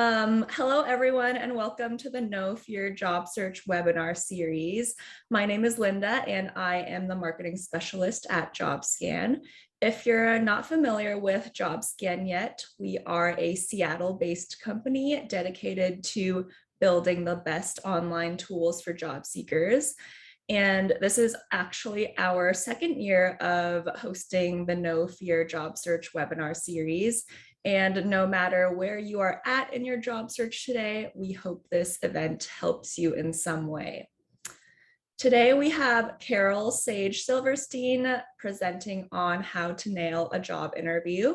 Hello, everyone, and welcome to the No Fear Job Search webinar series. My name is Linda, and I am the marketing specialist at Jobscan. If you're not familiar with Jobscan yet, we are a Seattle-based company dedicated to building the best online tools for job seekers. And this is actually our second year of hosting the No Fear Job Search webinar series. And no matter where you are at in your job search today, we hope this event helps you in some way. Today we have Carol Sage-Silverstein presenting on how to nail a job interview.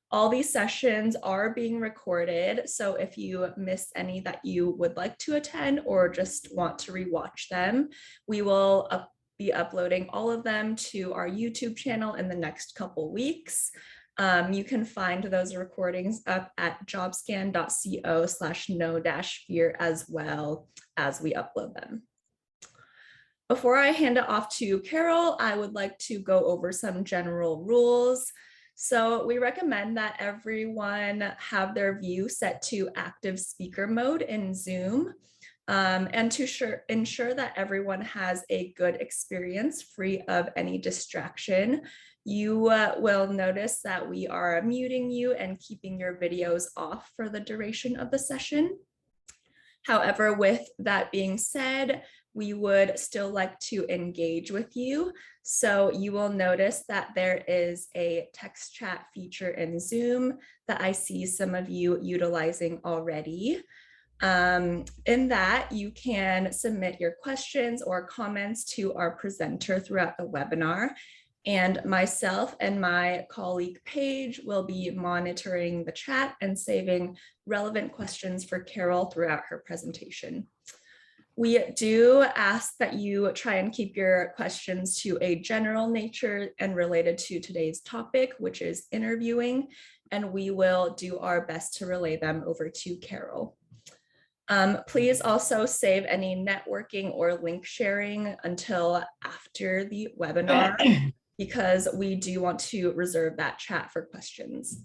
All these sessions are being recorded, so if you miss any that you would like to attend or just want to rewatch them, we will be uploading all of them to our YouTube channel in the next couple weeks. You can find those recordings up at jobscan.co/no-fear as well as we upload them. Before I hand it off to Carol, I would like to go over some general rules. So we recommend that everyone have their view set to active speaker mode in Zoom. And to ensure that everyone has a good experience free of any distraction, you will notice that we are muting you and keeping your videos off for the duration of the session. However, with that being said, we would still like to engage with you. So you will notice that there is a text chat feature in Zoom that I see some of you utilizing already. In that, you can submit your questions or comments to our presenter throughout the webinar. And myself and my colleague Paige will be monitoring the chat and saving relevant questions for Carol throughout her presentation. We do ask that you try and keep your questions to a general nature and related to today's topic, which is interviewing, and we will do our best to relay them over to Carol. Please also save any networking or link sharing until after the webinar, because we do want to reserve that chat for questions.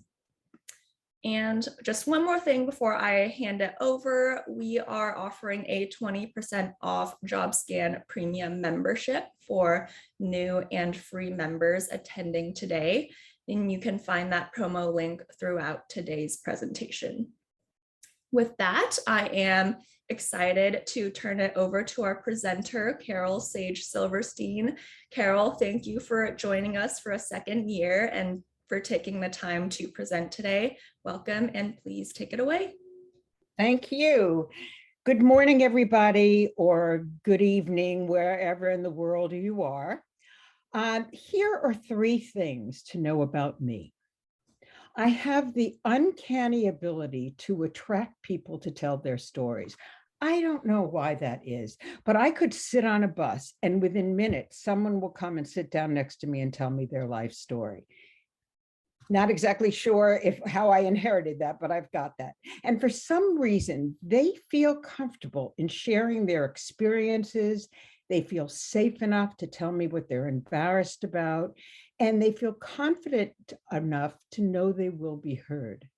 And just one more thing before I hand it over, we are offering a 20% off Jobscan Premium membership for new and free members attending today. And you can find that promo link throughout today's presentation. With that, I am excited to turn it over to our presenter, Carol Sage-Silverstein. Carol, thank you for joining us for a second year and for taking the time to present today. Welcome, and please take it away. Thank you. Good morning, everybody, or good evening, wherever in the world you are. Here are three things to know about me. I have the uncanny ability to attract people to tell their stories. I don't know why that is, but I could sit on a bus and within minutes, someone will come and sit down next to me and tell me their life story. Not exactly sure how I inherited that, but I've got that. And for some reason, they feel comfortable in sharing their experiences. They feel safe enough to tell me what they're embarrassed about, and they feel confident enough to know they will be heard.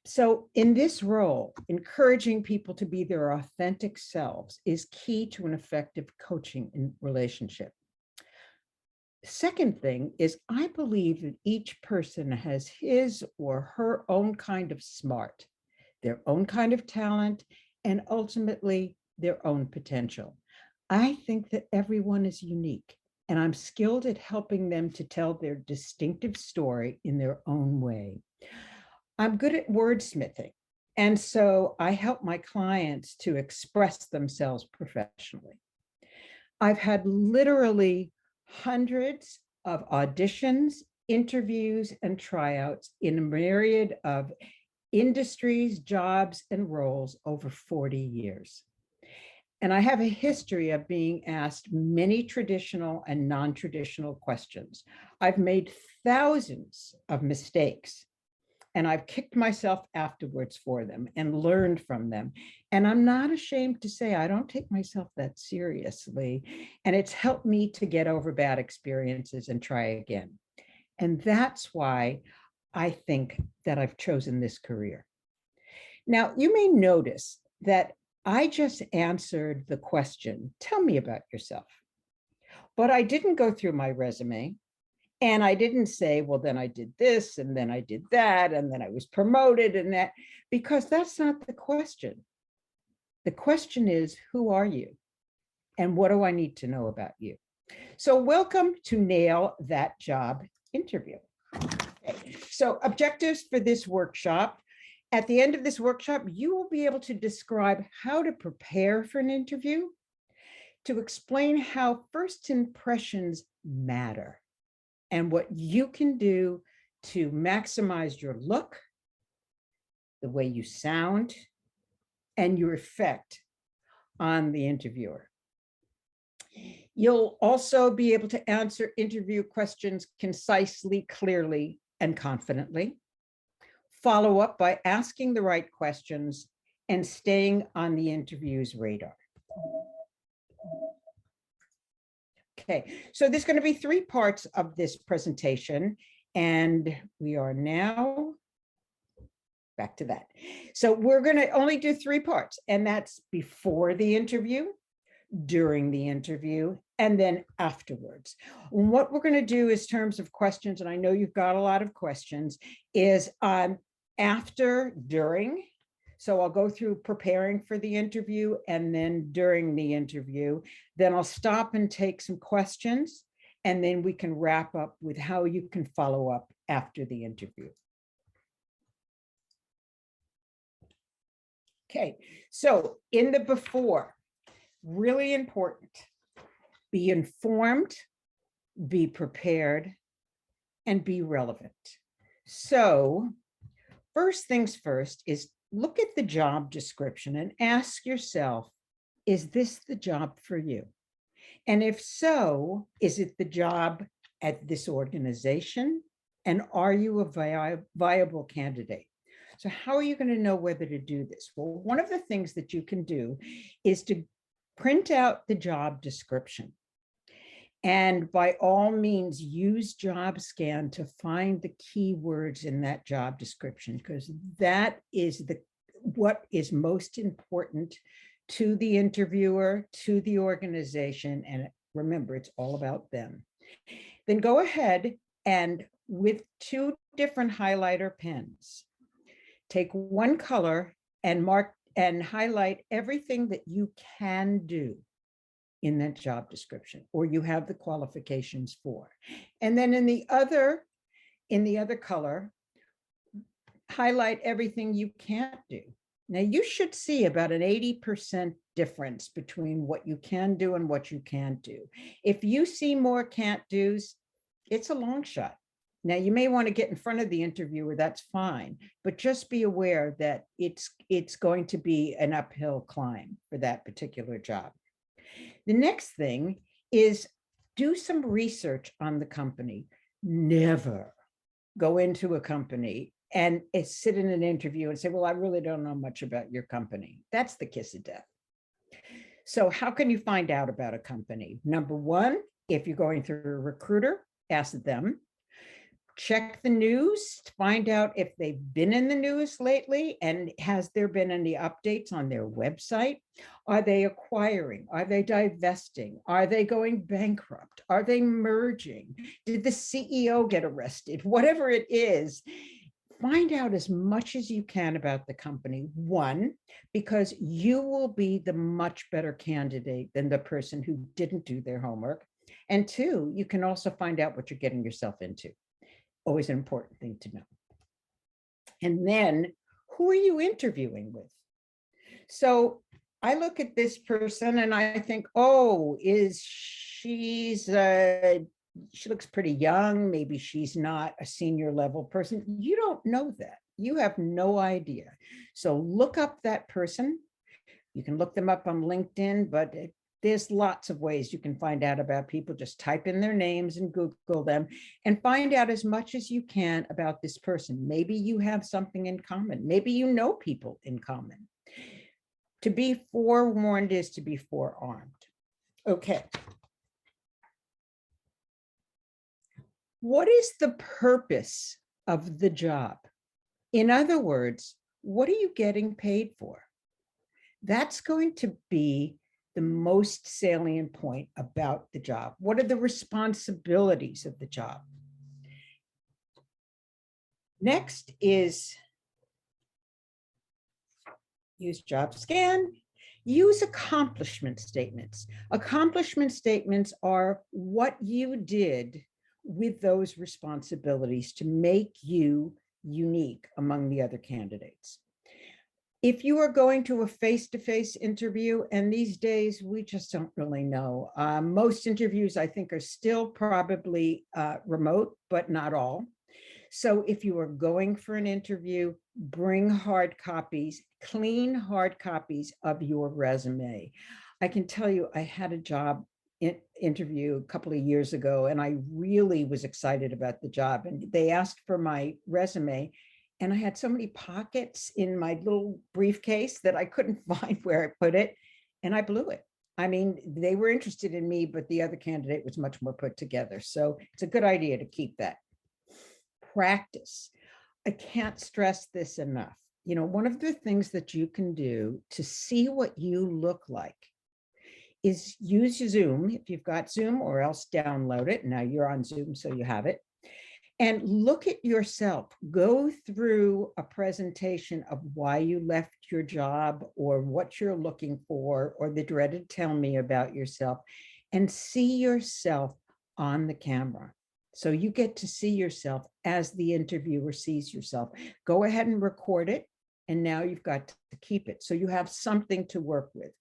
So in this role, encouraging people to be their authentic selves is key to an effective coaching in relationship. Second thing is, I believe that each person has his or her own kind of smart, their own kind of talent, and ultimately their own potential. I think that everyone is unique, and I'm skilled at helping them to tell their distinctive story in their own way. I'm good at wordsmithing, and so I help my clients to express themselves professionally. I've had literally hundreds of auditions, interviews, and tryouts in a myriad of industries, jobs, and roles over 40 years. And I have a history of being asked many traditional and non-traditional questions. I've made thousands of mistakes, and I've kicked myself afterwards for them and learned from them. And I'm not ashamed to say I don't take myself that seriously. And it's helped me to get over bad experiences and try again. And that's why I think that I've chosen this career. Now, you may notice that I just answered the question, tell me about yourself. But I didn't go through my resume. And I didn't say, well, then I did this, and then I did that, and then I was promoted and that, because that's not the question. The question is, who are you? And what do I need to know about you? So welcome to Nail That Job interview. Okay. So objectives for this workshop. At the end of this workshop, you will be able to describe how to prepare for an interview, to explain how first impressions matter, and what you can do to maximize your look, the way you sound, and your effect on the interviewer. You'll also be able to answer interview questions concisely, clearly, and confidently. Follow up by asking the right questions and staying on the interview's radar. Okay, so there's going to be 3 parts of this presentation, and we are now back to that. So we're going to only do 3 parts, and that's before the interview, during the interview, and then afterwards. And what we're going to do is terms of questions, and I know you've got a lot of questions, is after, during. So I'll go through preparing for the interview and then during the interview. Then I'll stop and take some questions, and then we can wrap up with how you can follow up after the interview. Okay, so in the before, really important, be informed, be prepared, and be relevant. So first things first is look at the job description and ask yourself, is this the job for you? And if so, is it the job at this organization? And are you a viable candidate? So how are you going to know whether to do this? Well, one of the things that you can do is to print out the job description. And by all means, use Jobscan to find the keywords in that job description, because that is what is most important to the interviewer, to the organization. And remember, it's all about them. Then go ahead and with 2 different highlighter pens, take one color and mark and highlight everything that you can do in that job description, or you have the qualifications for. And then in the other color, highlight everything you can't do. Now you should see about an 80% difference between what you can do and what you can't do. If you see more can't do's, it's a long shot. Now you may want to get in front of the interviewer, that's fine, but just be aware that it's going to be an uphill climb for that particular job. The next thing is do some research on the company. Never go into a company and sit in an interview and say, well, I really don't know much about your company. That's the kiss of death. So how can you find out about a company? Number 1, if you're going through a recruiter, ask them. Check the news to find out if they've been in the news lately, and has there been any updates on their website? Are they acquiring? Are they divesting? Are they going bankrupt? Are they merging? Did the CEO get arrested? Whatever it is, find out as much as you can about the company. 1, because you will be the much better candidate than the person who didn't do their homework. And 2, you can also find out what you're getting yourself into. Always an important thing to know. And then, who are you interviewing with? So I look at this person and I think, oh, she looks pretty young. Maybe she's not a senior level person. You don't know that. You have no idea. So look up that person. You can look them up on LinkedIn, but there's lots of ways you can find out about people. Just type in their names and Google them and find out as much as you can about this person. Maybe you have something in common. Maybe you know people in common. To be forewarned is to be forearmed. Okay. What is the purpose of the job? In other words, What are you getting paid for? That's going to be the most salient point about the job. What are the responsibilities of the job? Next is use Jobscan. Use accomplishment statements. Accomplishment statements are what you did with those responsibilities to make you unique among the other candidates. If you are going to a face-to-face interview, and these days we just don't really know. Most interviews, I think, are still probably remote, but not all. So if you are going for an interview, bring hard copies, clean hard copies of your resume. I can tell you, I had a job interview a couple of years ago, and I really was excited about the job. And they asked for my resume, and I had so many pockets in my little briefcase that I couldn't find where I put it, and I blew it. I mean, they were interested in me, but the other candidate was much more put together. So it's a good idea to keep that. Practice. I can't stress this enough. You know, one of the things that you can do to see what you look like is use Zoom, if you've got Zoom, or else download it. Now you're on Zoom, so you have it. And look at yourself. Go through a presentation of why you left your job, or what you're looking for, or the dreaded tell me about yourself, and see yourself on the camera. So you get to see yourself as the interviewer sees yourself. Go ahead and record it. And now you've got to keep it. So you have something to work with.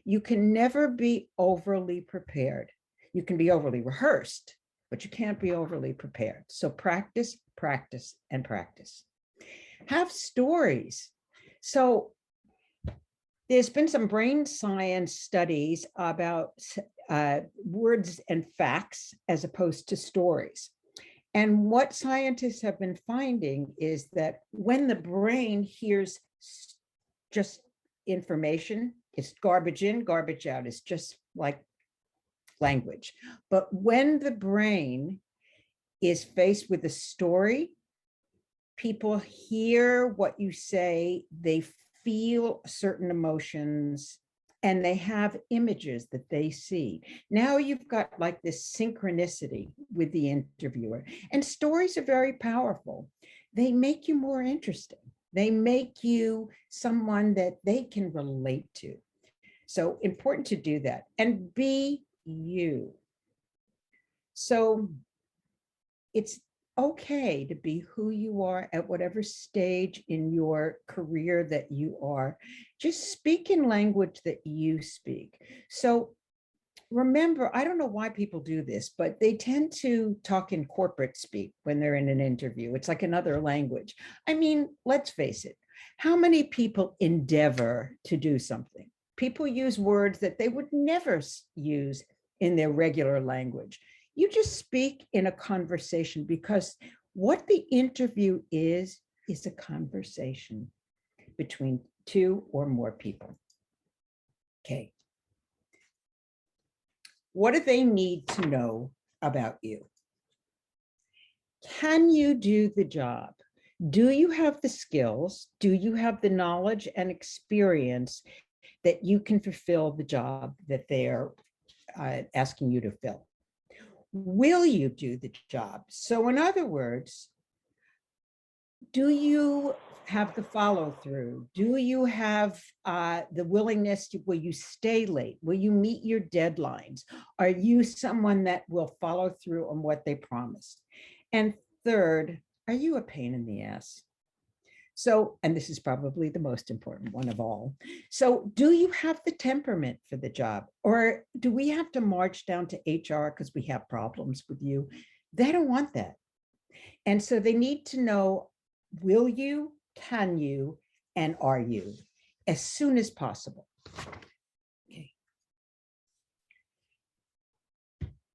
You can never be overly prepared. You can be overly rehearsed, but you can't be overly prepared. So practice, practice, and practice. Have stories. So there's been some brain science studies about words and facts as opposed to stories. And what scientists have been finding is that when the brain hears just information, it's garbage in, garbage out. It's just like language. But when the brain is faced with a story, people hear what you say, they feel certain emotions, and they have images that they see. Now you've got like this synchronicity with the interviewer. And stories are very powerful. They make you more interesting. They make you someone that they can relate to. So important to do that and be you. So it's okay to be who you are at whatever stage in your career that you are. Just speak in language that you speak. So remember, I don't know why people do this, but they tend to talk in corporate speak when they're in an interview. It's like another language. I mean, let's face it. How many people endeavor to do something? People use words that they would never use in their regular language. You just speak in a conversation, because what the interview is a conversation between two or more people. Okay. What do they need to know about you? Can you do the job? Do you have the skills? Do you have the knowledge and experience that you can fulfill the job that they're asking you to fill? Will you do the job? So in other words, do you have the follow through? Do you have the willingness to, will you stay late? Will you meet your deadlines? Are you someone that will follow through on what they promised? And third, are you a pain in the ass? So, and this is probably the most important one of all. So do you have the temperament for the job? Or do we have to march down to HR because we have problems with you? They don't want that. And so they need to know, will you, can you, and are you, as soon as possible. Okay.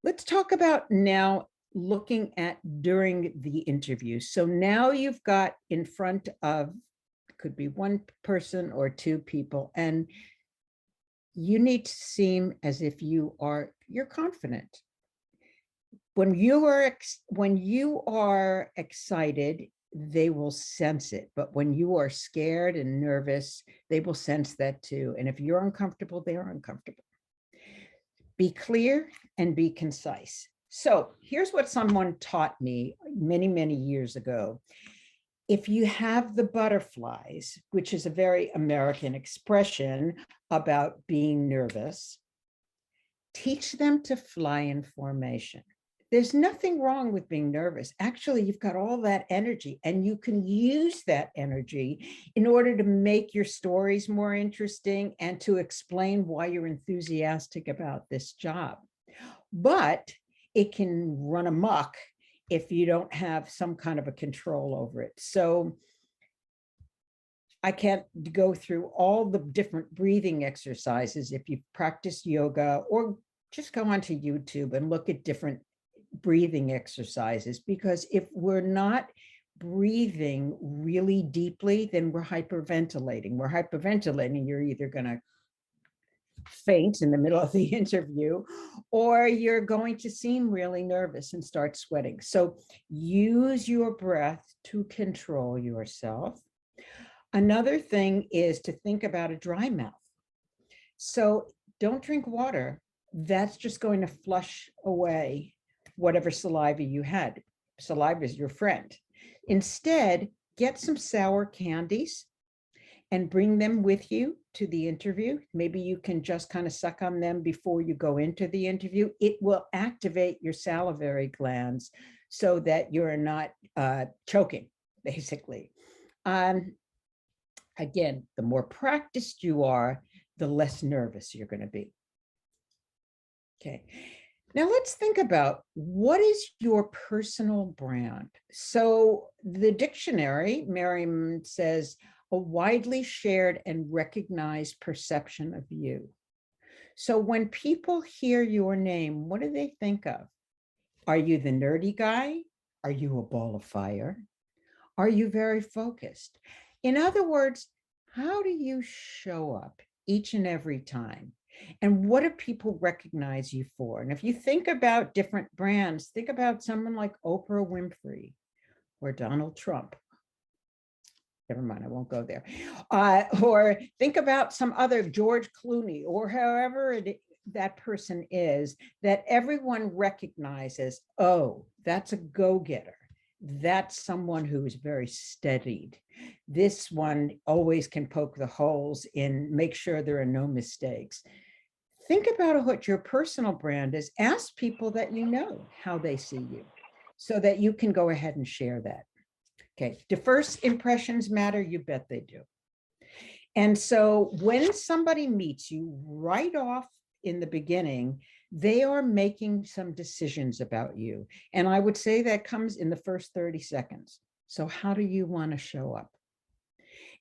Let's talk about now looking at during the interview. So now you've got in front of, could be one person or two people, and you need to seem as if you're confident. When you are excited, they will sense it. But when you are scared and nervous, they will sense that too. And if you're uncomfortable, they're uncomfortable. Be clear and be concise. So here's what someone taught me many, many years ago. If you have the butterflies, which is a very American expression about being nervous, teach them to fly in formation. There's nothing wrong with being nervous. Actually, you've got all that energy, and you can use that energy in order to make your stories more interesting and to explain why you're enthusiastic about this job. But it can run amok if you don't have some kind of a control over it. So I can't go through all the different breathing exercises. If you've practiced yoga, or just go onto YouTube and look at different breathing exercises, because if we're not breathing really deeply, then we're hyperventilating. We're hyperventilating, you're either going to faint in the middle of the interview, or you're going to seem really nervous and start sweating. So use your breath to control yourself. Another thing is to think about a dry mouth. So don't drink water. That's just going to flush away whatever saliva you had. Saliva is your friend. Instead, get some sour candies and bring them with you to the interview. Maybe you can just kind of suck on them before you go into the interview. It will activate your salivary glands so that you're not choking, basically. Again, the more practiced you are, the less nervous you're going to be. Okay. Now let's think about, what is your personal brand? So the dictionary, Merriam says, a widely shared and recognized perception of you. So when people hear your name, what do they think of? Are you the nerdy guy? Are you a ball of fire? Are you very focused? In other words, how do you show up each and every time? And what do people recognize you for? And if you think about different brands, think about someone like Oprah Winfrey or Donald Trump. Never mind, I won't go there. Or think about some other, George Clooney, or however that person is, that everyone recognizes, oh, that's a go-getter. That's someone who is very steadied. This one always can poke the holes in, make sure there are no mistakes. Think about what your personal brand is. Ask people that you know how they see you, so that you can go ahead and share that. Okay, do first impressions matter? You bet they do. And so when somebody meets you right off in the beginning, they are making some decisions about you. And I would say that comes in the first 30 seconds. So how do you want to show up?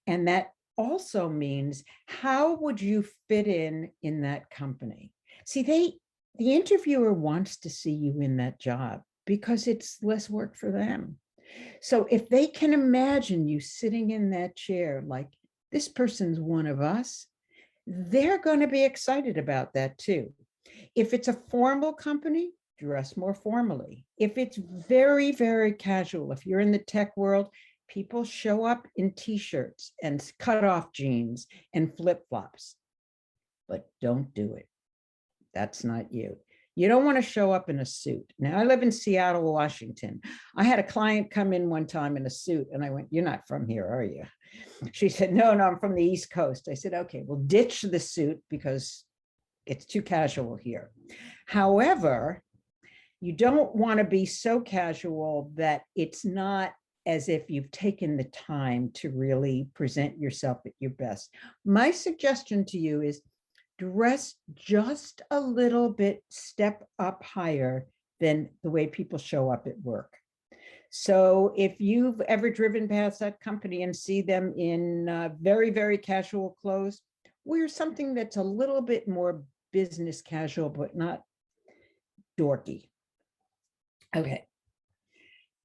And that also means, how would you fit in that company? See, the interviewer wants to see you in that job because it's less work for them. So if they can imagine you sitting in that chair, like, this person's one of us, they're going to be excited about that too. If it's a formal company, dress more formally. If it's very, very casual, if you're in the tech world, people show up in t-shirts and cut-off jeans and flip-flops, but don't do it. That's not you. You don't want to show up in a suit. Now, I live in Seattle, Washington. I had a client come in one time in a suit, and I went, "You're not from here, are you?" She said, no, I'm from the East Coast. I said, okay, well, ditch the suit because it's too casual here. However, you don't want to be so casual that it's not as if you've taken the time to really present yourself at your best. My suggestion to you is dress just a little bit, step up higher than the way people show up at work. So if you've ever driven past that company and see them in very, very casual clothes, wear something that's a little bit more business casual, but not dorky. Okay.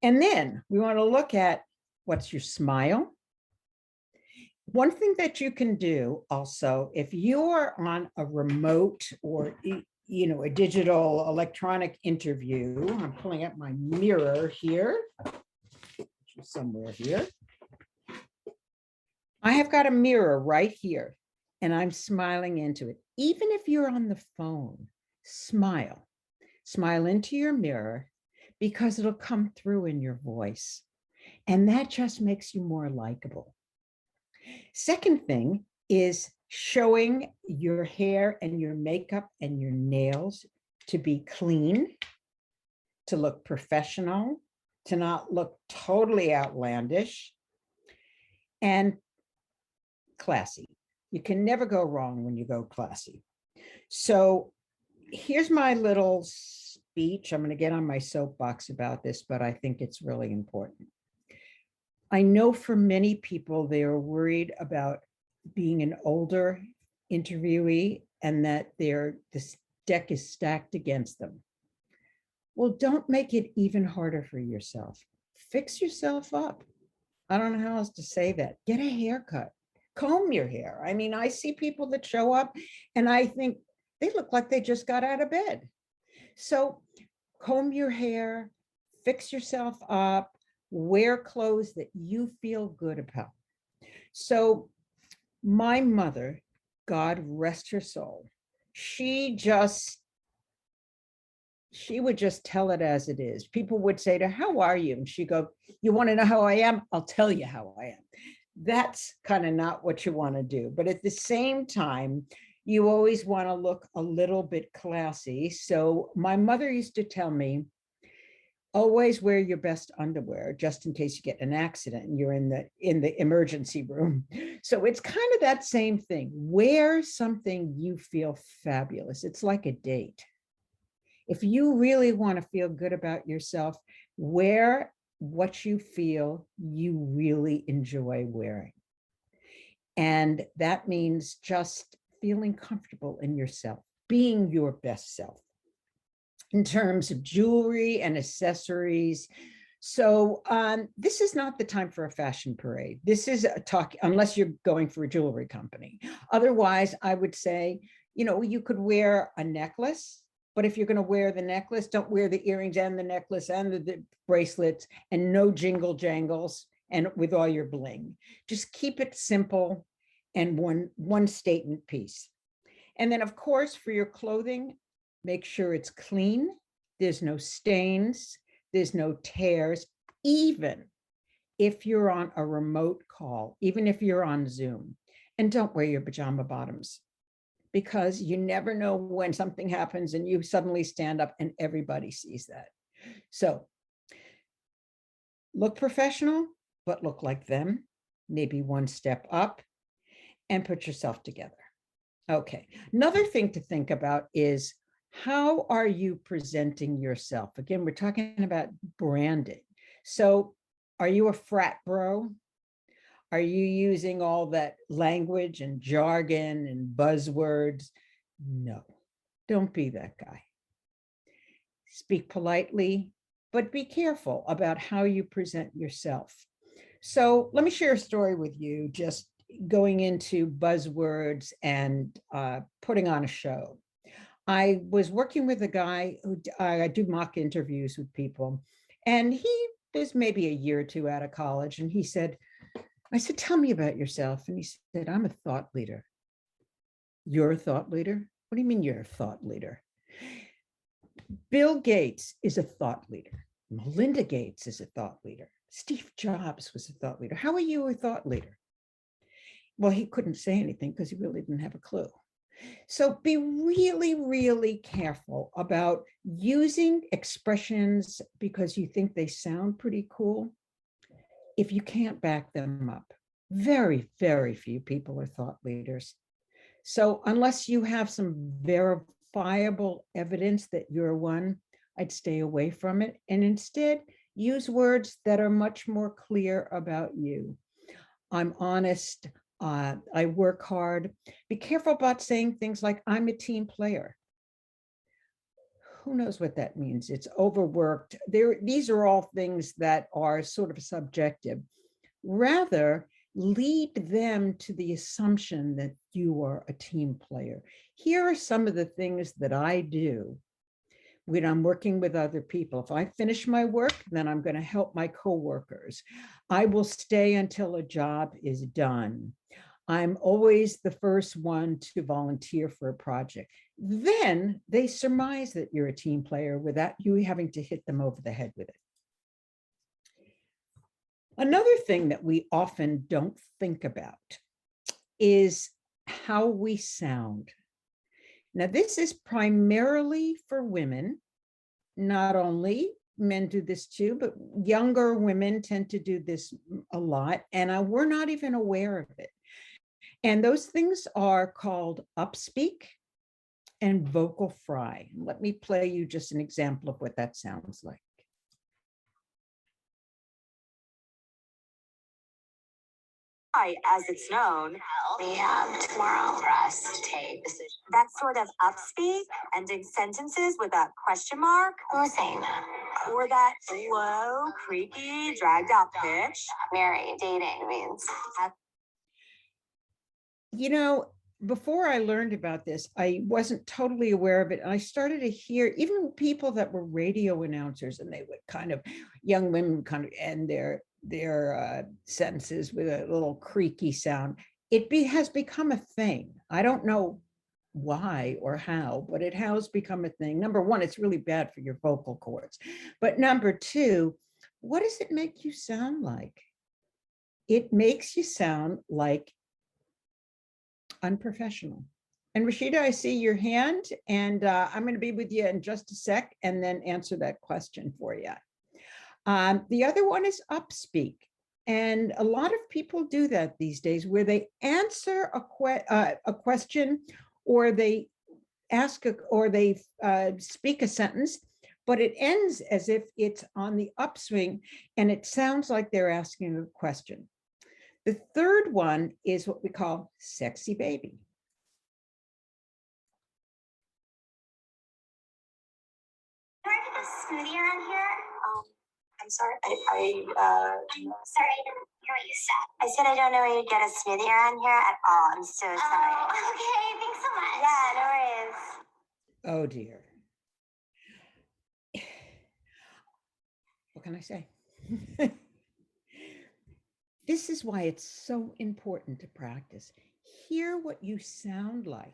And then we want to look at, what's your smile? One thing that you can do also, if you're on a remote or a digital electronic interview, I'm pulling up my mirror here, you somewhere here. I have got a mirror right here, and I'm smiling into it. Even if you're on the phone, smile. Smile into your mirror because it'll come through in your voice. And that just makes you more likable. Second thing is showing your hair and your makeup and your nails to be clean, to look professional, to not look totally outlandish, and classy. You can never go wrong when you go classy. So here's my little speech. I'm going to get on my soapbox about this, but I think it's really important. I know for many people, they are worried about being an older interviewee and that this deck is stacked against them. Well, don't make it even harder for yourself. Fix yourself up. I don't know how else to say that. Get a haircut. Comb your hair. I mean, I see people that show up and I think they look like they just got out of bed. So comb your hair, fix yourself up, wear clothes that you feel good about. So my mother, God rest her soul, she would just tell it as it is. People would say to her, how are you? And she'd go, you want to know how I am? I'll tell you how I am. That's kind of not what you want to do. But at the same time, you always want to look a little bit classy. So my mother used to tell me, always wear your best underwear just in case you get an accident and you're in the emergency room. So it's kind of that same thing. Wear something you feel fabulous. It's like a date. If you really want to feel good about yourself, wear what you feel you really enjoy wearing. And that means just feeling comfortable in yourself, being your best self. In terms of jewelry and accessories. So this is not the time for a fashion parade. This is a talk, unless you're going for a jewelry company. Otherwise, I would say, you could wear a necklace, but if you're going to wear the necklace, don't wear the earrings and the necklace and the bracelets and no jingle jangles and with all your bling. Just keep it simple and one statement piece. And then, of course, for your clothing, make sure it's clean. There's no stains. There's no tears. Even if you're on a remote call, even if you're on Zoom, and don't wear your pajama bottoms because you never know when something happens and you suddenly stand up and everybody sees that. So look professional, but look like them, maybe one step up, and put yourself together. Okay, another thing to think about is, how are you presenting yourself? Again, we're talking about branding. So are you a frat bro? Are you using all that language and jargon and buzzwords? No, don't be that guy. Speak politely, but be careful about how you present yourself. So let me share a story with you, just going into buzzwords and putting on a show. I was working with a guy who I do mock interviews with people, and he was maybe a year or two out of college. And I said, tell me about yourself. And he said, I'm a thought leader. You're a thought leader? What do you mean you're a thought leader? Bill Gates is a thought leader. Melinda Gates is a thought leader. Steve Jobs was a thought leader. How are you a thought leader? Well, he couldn't say anything because he really didn't have a clue. So be really, really careful about using expressions because you think they sound pretty cool if you can't back them up. Very, very few people are thought leaders. So unless you have some verifiable evidence that you're one, I'd stay away from it and instead use words that are much more clear about you. I'm honest. I work hard. Be careful about saying things like, I'm a team player. Who knows what that means? It's overworked. These are all things that are sort of subjective. Rather, lead them to the assumption that you are a team player. Here are some of the things that I do when I'm working with other people. If I finish my work, then I'm going to help my coworkers. I will stay until a job is done. I'm always the first one to volunteer for a project. Then they surmise that you're a team player without you having to hit them over the head with it. Another thing that we often don't think about is how we sound. Now, this is primarily for women. Not only men do this too, but younger women tend to do this a lot, and we're not even aware of it. And those things are called upspeak and vocal fry. Let me play you just an example of what that sounds like. Hi, as it's known, we have tomorrow for us to take decisions. that sort of upspeak, ending sentences with a question mark, Who's saying that? or that low, creaky, dragged out pitch. Married, dating means. You know, before I learned about this, I wasn't totally aware of it. And I started to hear even people that were radio announcers, and they would kind of, young women would kind of end their sentences with a little creaky sound. It has become a thing. I don't know why or how, but it has become a thing. Number one, it's really bad for your vocal cords. But number two, what does it make you sound like? It makes you sound like unprofessional. And Rashida, I see your hand, and I'm going to be with you in just a sec and then answer that question for you. The other one is upspeak. And a lot of people do that these days, where they answer a question, or they speak a sentence, but it ends as if it's on the upswing, and it sounds like they're asking a question. The third one is what we call sexy baby. Can I get a smoothie around here? I'm sorry, I'm sorry, I didn't hear what you said. I said I don't know where you get a smoothie around here at all. I'm so sorry. Oh, okay, thanks so much. Yeah, no worries. Oh dear. What can I say? This is why it's so important to practice. Hear what you sound like.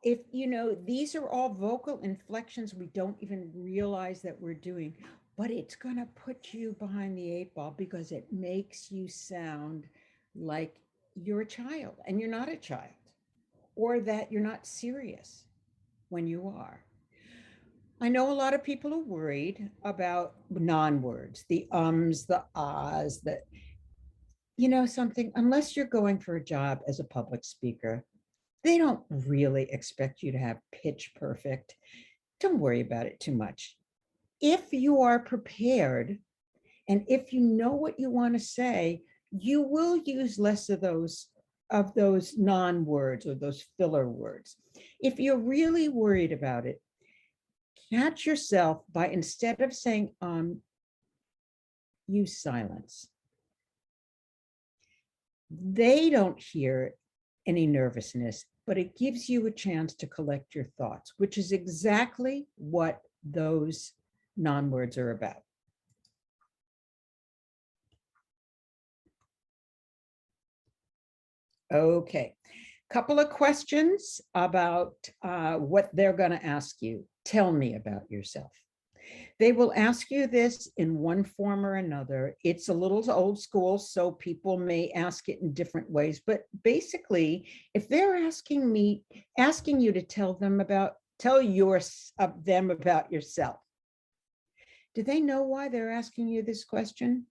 If you know, these are all vocal inflections we don't even realize that we're doing, but it's going to put you behind the eight ball, because it makes you sound like you're a child, and you're not a child, or that you're not serious when you are. I know a lot of people are worried about non-words, the ums, the ahs, that, you know something, unless you're going for a job as a public speaker, they don't really expect you to have pitch perfect. Don't worry about it too much. If you are prepared, and if you know what you want to say, you will use less of those non-words or those filler words. If you're really worried about it, catch yourself by, instead of saying use silence. They don't hear any nervousness, but it gives you a chance to collect your thoughts, which is exactly what those non-words are about. Okay, couple of questions about what they're going to ask you. Tell me about yourself. They will ask you this in one form or another. It's a little old school, so people may ask it in different ways. But basically, if they're asking you to tell them about yourself, do they know why they're asking you this question?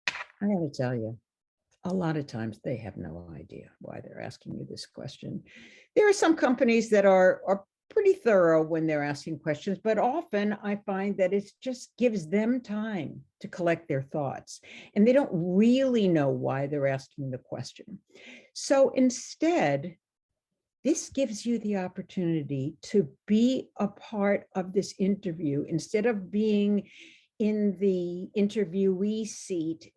I got to tell you, a lot of times they have no idea why they're asking you this question. There are some companies that are pretty thorough when they're asking questions, but often I find that it just gives them time to collect their thoughts, and they don't really know why they're asking the question. So instead, this gives you the opportunity to be a part of this interview. Instead of being in the interviewee seat,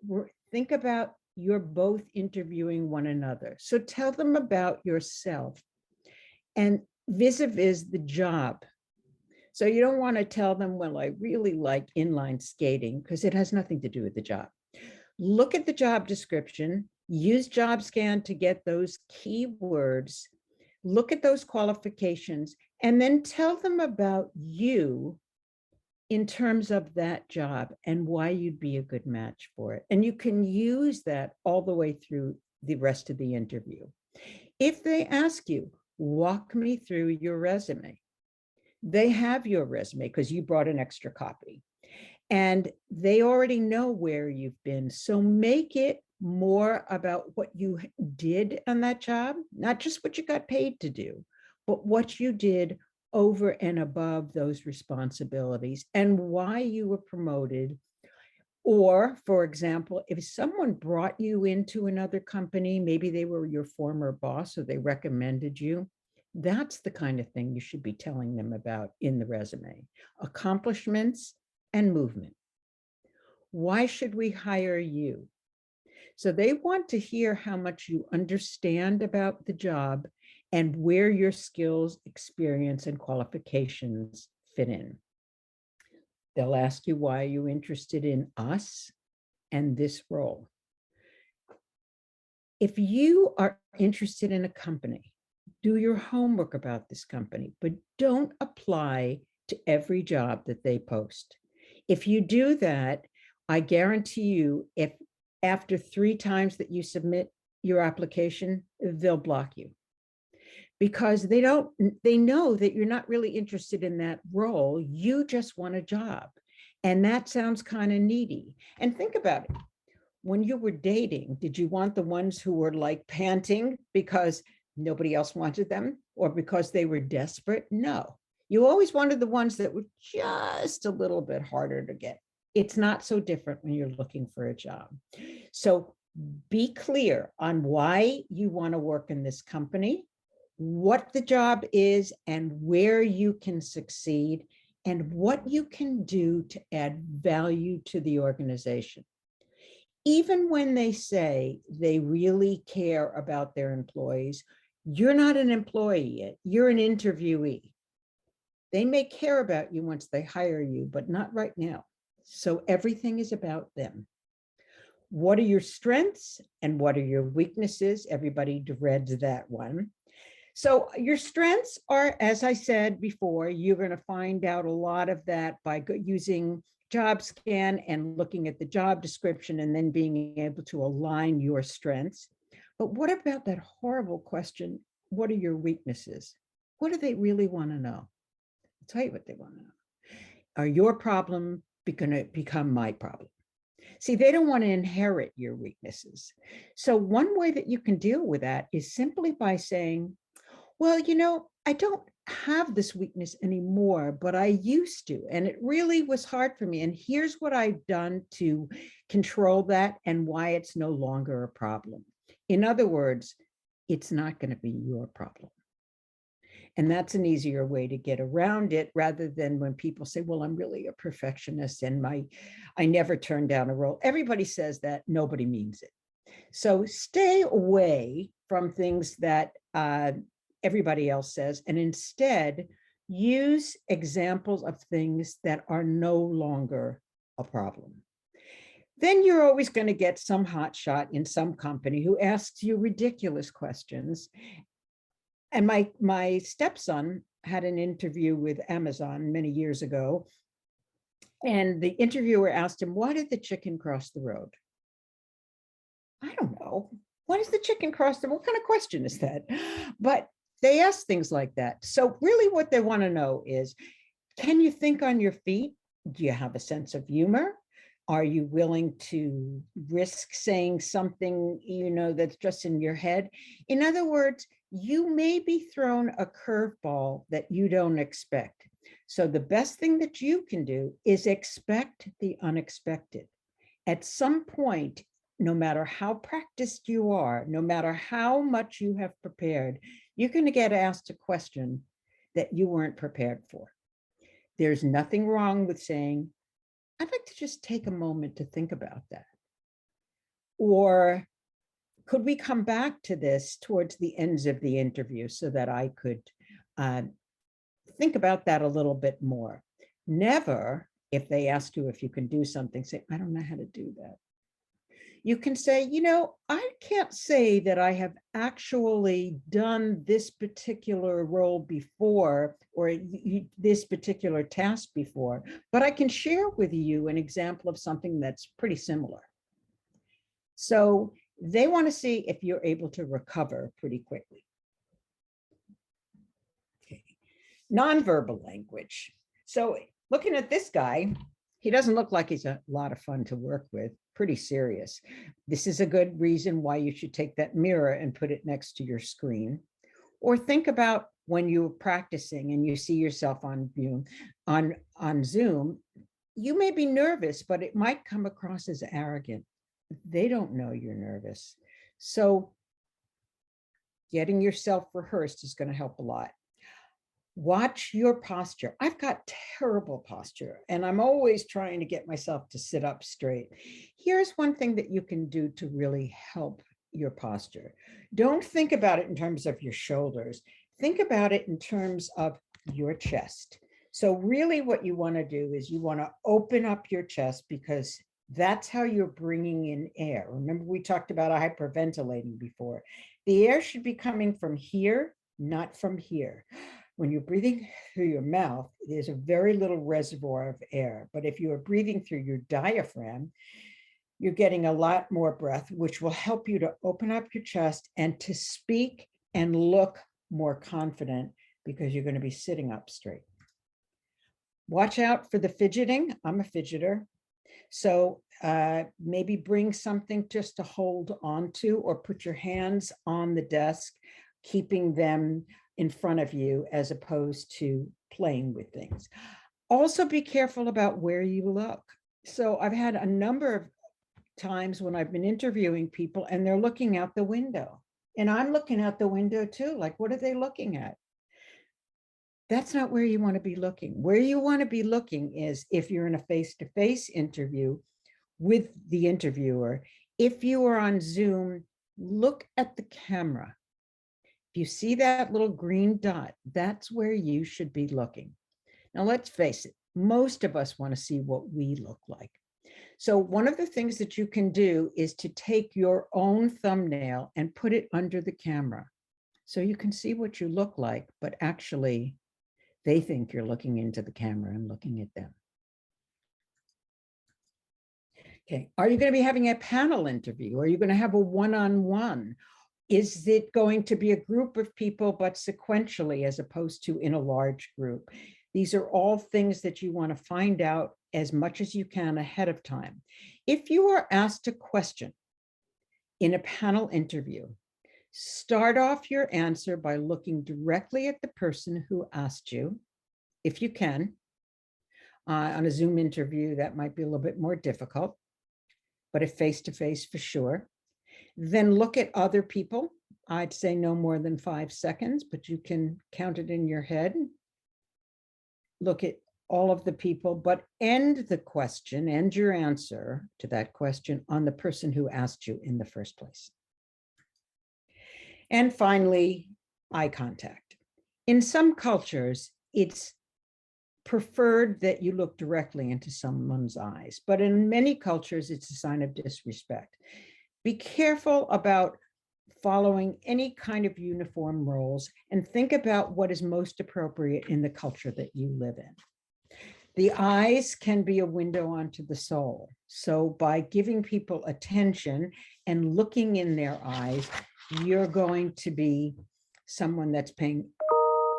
think about you're both interviewing one another. So tell them about yourself, and vis-a-vis the job So you don't want to tell them, well, I really like inline skating, because it has nothing to do with the job. Look at the job description, use Jobscan to get those keywords, look at those qualifications, and then tell them about you in terms of that job and why you'd be a good match for it. And you can use that all the way through the rest of the interview. If they ask you, walk me through your resume, they have your resume because you brought an extra copy. And they already know where you've been. So make it more about what you did on that job, not just what you got paid to do, but what you did over and above those responsibilities and why you were promoted. Or, for example, if someone brought you into another company, maybe they were your former boss or they recommended you, that's the kind of thing you should be telling them about in the resume. Accomplishments and movement. Why should we hire you? So they want to hear how much you understand about the job and where your skills, experience, and qualifications fit in. They'll ask you, why are you interested in us and this role? If you are interested in a company, do your homework about this company, but don't apply to every job that they post. If you do that, I guarantee you, if after 3 times that you submit your application, they'll block you. Because they know that you're not really interested in that role. You just want a job. And that sounds kind of needy. And think about it. When you were dating, did you want the ones who were like panting because nobody else wanted them or because they were desperate? No. You always wanted the ones that were just a little bit harder to get. It's not so different when you're looking for a job. So be clear on why you want to work in this company, what the job is and where you can succeed, and what you can do to add value to the organization. Even when they say they really care about their employees, you're not an employee yet, you're an interviewee. They may care about you once they hire you, but not right now. So everything is about them. What are your strengths and what are your weaknesses? Everybody dreads that one. So your strengths are, as I said before, you're going to find out a lot of that by using Jobscan and looking at the job description and then being able to align your strengths. But what about that horrible question? What are your weaknesses? What do they really want to know? I'll tell you what they want to know. Are your problem going to become my problem? See, they don't want to inherit your weaknesses. So one way that you can deal with that is simply by saying, well, you know, I don't have this weakness anymore, but I used to, and it really was hard for me. And here's what I've done to control that and why it's no longer a problem. In other words, it's not going to be your problem. And that's an easier way to get around it rather than when people say, well, I'm really a perfectionist and I never turn down a role. Everybody says that, nobody means it. So stay away from things that everybody else says, and instead use examples of things that are no longer a problem. Then you're always going to get some hotshot in some company who asks you ridiculous questions. And my stepson had an interview with Amazon many years ago, and the interviewer asked him, why did the chicken cross the road? I don't know. Why does the chicken cross the road? What kind of question is that? But they ask things like that. So really what they want to know is, can you think on your feet? Do you have a sense of humor? Are you willing to risk saying something, you know, that's just in your head? In other words, you may be thrown a curveball that you don't expect. So the best thing that you can do is expect the unexpected. At some point, no matter how practiced you are, no matter how much you have prepared, you're going to get asked a question that you weren't prepared for. There's nothing wrong with saying, I'd like to just take a moment to think about that. Or could we come back to this towards the ends of the interview so that I could think about that a little bit more. Never, if they ask you if you can do something, say, I don't know how to do that. You can say, I can't say that I have actually done this particular role before or this particular task before, but I can share with you an example of something that's pretty similar. So they want to see if you're able to recover pretty quickly. Okay. Nonverbal language. So looking at this guy, he doesn't look like he's a lot of fun to work with, pretty serious. This is a good reason why you should take that mirror and put it next to your screen. Or think about when you're practicing and you see yourself on Zoom, you may be nervous, but it might come across as arrogant. They don't know you're nervous. So getting yourself rehearsed is going to help a lot. Watch your posture. I've got terrible posture and I'm always trying to get myself to sit up straight. Here's one thing that you can do to really help your posture. Don't think about it in terms of your shoulders. Think about it in terms of your chest. So really what you want to do is you want to open up your chest because that's how you're bringing in air. Remember, we talked about hyperventilating before. The air should be coming from here, not from here. When you're breathing through your mouth, there's a very little reservoir of air. But if you are breathing through your diaphragm, you're getting a lot more breath, which will help you to open up your chest and to speak and look more confident because you're going to be sitting up straight. Watch out for the fidgeting. I'm a fidgeter. So maybe bring something just to hold on to or put your hands on the desk, keeping them in front of you as opposed to playing with things. Also be careful about where you look. So I've had a number of times when I've been interviewing people and they're looking out the window and I'm looking out the window too. Like, what are they looking at? That's not where you want to be looking. Where you want to be looking is if you're in a face-to-face interview with the interviewer. If you are on Zoom, look at the camera. If you see that little green dot, that's where you should be looking. Now, let's face it, most of us want to see what we look like. So one of the things that you can do is to take your own thumbnail and put it under the camera. So you can see what you look like, but actually they think you're looking into the camera and looking at them. Okay, are you going to be having a panel interview? Are you going to have a one-on-one? Is it going to be a group of people, but sequentially as opposed to in a large group? These are all things that you want to find out as much as you can ahead of time. If you are asked a question in a panel interview, start off your answer by looking directly at the person who asked you, if you can. On a Zoom interview, that might be a little bit more difficult, but if face-to-face for sure. Then look at other people. I'd say no more than 5 seconds, but you can count it in your head. Look at all of the people, but end the question, end your answer to that question on the person who asked you in the first place. And finally, eye contact. In some cultures, it's preferred that you look directly into someone's eyes, but in many cultures, it's a sign of disrespect. Be careful about following any kind of uniform roles and think about what is most appropriate in the culture that you live in. The eyes can be a window onto the soul. So by giving people attention and looking in their eyes, you're going to be someone that's paying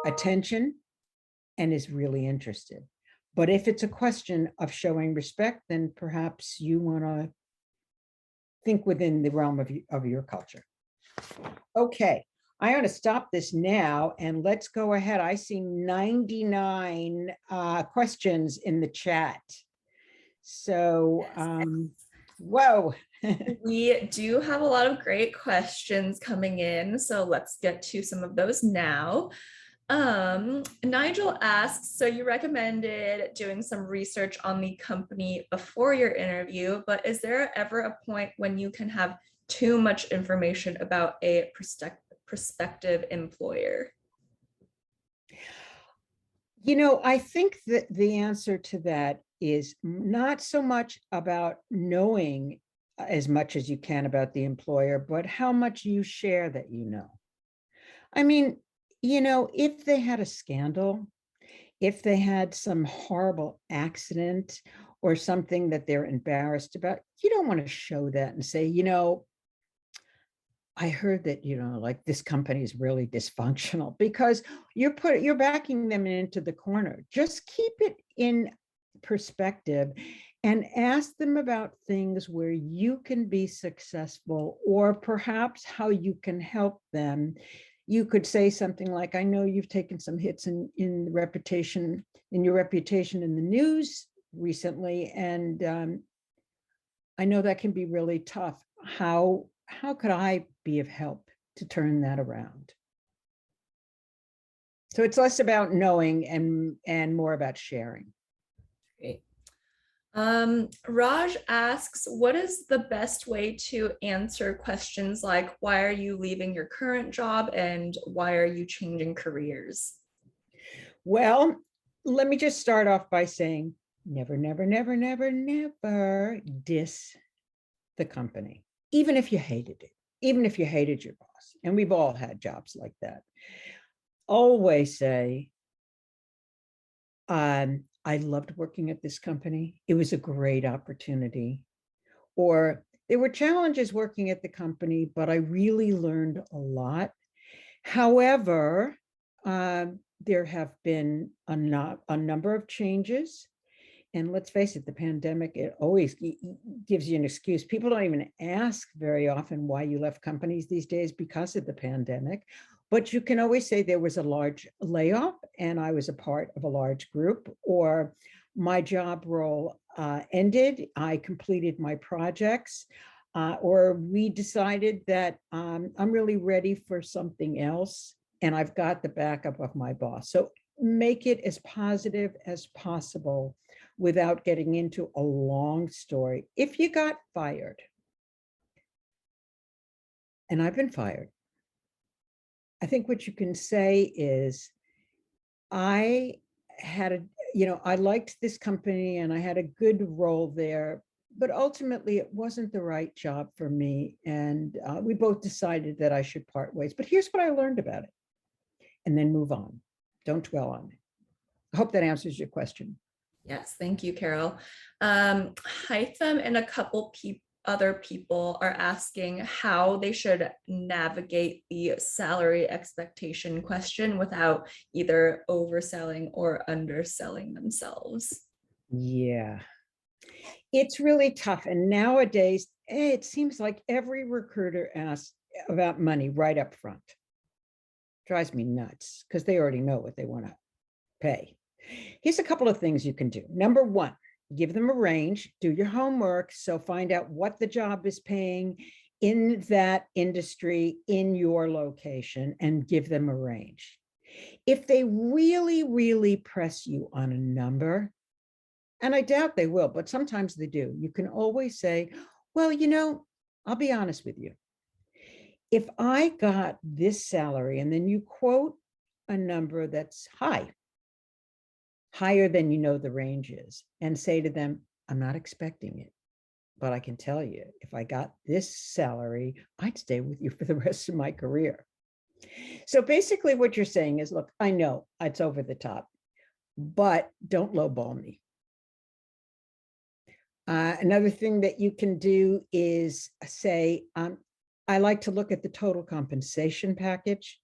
attention and is really interested. But if it's a question of showing respect, then perhaps you want to think within the realm of your culture. Okay, I'm going to stop this now and let's go ahead. I see 99 questions in the chat. So, whoa. We do have a lot of great questions coming in, so let's get to some of those now. Nigel asks, so you recommended doing some research on the company before your interview, but is there ever a point when you can have too much information about a prospective employer? I think that the answer to that is not so much about knowing as much as you can about the employer, but how much you share that you know. I mean, if they had a scandal, if they had some horrible accident or something that they're embarrassed about, you don't want to show that and say, I heard that, like this company is really dysfunctional, because you're backing them into the corner. Just keep it in perspective and ask them about things where you can be successful, or perhaps how you can help them. You could say something like, I know you've taken some hits in your reputation in the news recently, and I know that can be really tough. How could I be of help to turn that around? So it's less about knowing and more about sharing. Great. Raj asks, what is the best way to answer questions like, why are you leaving your current job and why are you changing careers? Well, let me just start off by saying, never, never, never, never, never diss the company, even if you hated it, even if you hated your boss. And we've all had jobs like that. Always say, I loved working at this company. It was a great opportunity. Or there were challenges working at the company, but I really learned a lot. However, there have been a number of changes. And let's face it, the pandemic, it always gives you an excuse. People don't even ask very often why you left companies these days because of the pandemic. But you can always say there was a large layoff and I was a part of a large group, or my job role ended, I completed my projects, or we decided that I'm really ready for something else and I've got the backup of my boss. So make it as positive as possible without getting into a long story. If you got fired, and I've been fired, I think what you can say is, I liked this company and I had a good role there, but ultimately it wasn't the right job for me. And we both decided that I should part ways. But here's what I learned about it. And then move on. Don't dwell on it. I hope that answers your question. Yes, thank you, Carol. Hytham and a couple other people are asking how they should navigate the salary expectation question without either overselling or underselling themselves. Yeah, it's really tough. And nowadays, it seems like every recruiter asks about money right up front. Drives me nuts because they already know what they want to pay. Here's a couple of things you can do. Number one, give them a range, do your homework. So find out what the job is paying in that industry, in your location, and give them a range. If they really, really press you on a number, and I doubt they will, but sometimes they do, you can always say, well, I'll be honest with you. If I got this salary, and then you quote a number that's higher than the range is, and say to them, I'm not expecting it, but I can tell you, if I got this salary, I'd stay with you for the rest of my career. So basically what you're saying is, look, I know it's over the top, but don't lowball me. Another thing that you can do is say, I like to look at the total compensation package.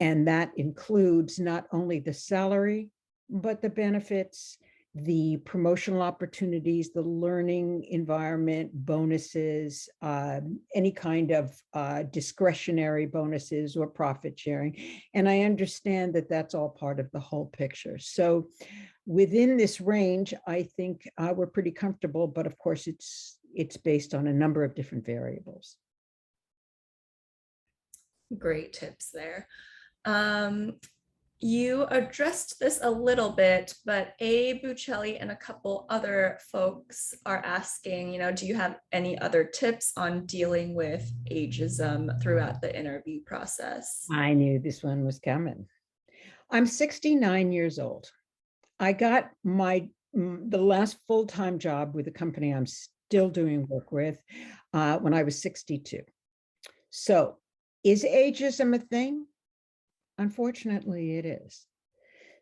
And that includes not only the salary, but the benefits, the promotional opportunities, the learning environment, bonuses, any kind of discretionary bonuses or profit sharing. And I understand that that's all part of the whole picture. So within this range, I think we're pretty comfortable, but of course it's based on a number of different variables. Great tips there. You addressed this a little bit, but A. Buccelli and a couple other folks are asking, do you have any other tips on dealing with ageism throughout the interview process? I knew this one was coming. I'm 69 years old. I got the last full-time job with a company I'm still doing work with when I was 62. So is ageism a thing? Unfortunately, it is.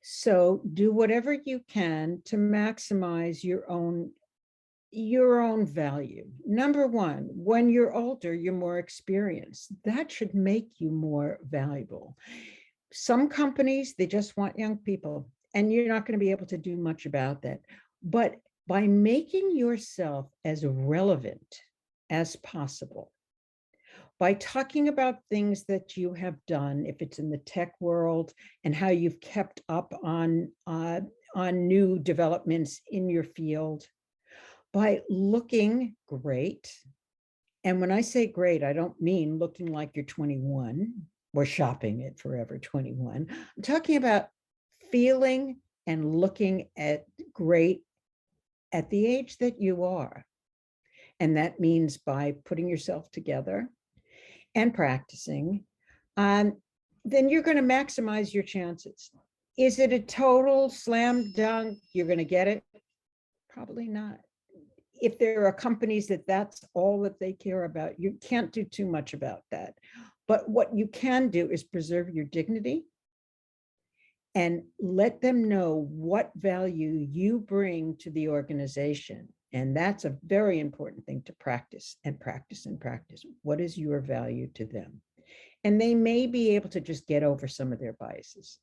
So do whatever you can to maximize your own value. Number one, when you're older, you're more experienced. That should make you more valuable. Some companies, they just want young people, and you're not going to be able to do much about that. But by making yourself as relevant as possible, by talking about things that you have done, if it's in the tech world, and how you've kept up on new developments in your field, by looking great. And when I say great, I don't mean looking like you're 21 or shopping at Forever 21. I'm talking about feeling and looking at great at the age that you are. And that means by putting yourself together and practicing, then you're going to maximize your chances. Is it a total slam dunk? You're going to get it? Probably not. If there are companies that's all that they care about, you can't do too much about that. But what you can do is preserve your dignity and let them know what value you bring to the organization. And that's a very important thing to practice and practice and practice. What is your value to them? And they may be able to just get over some of their biases.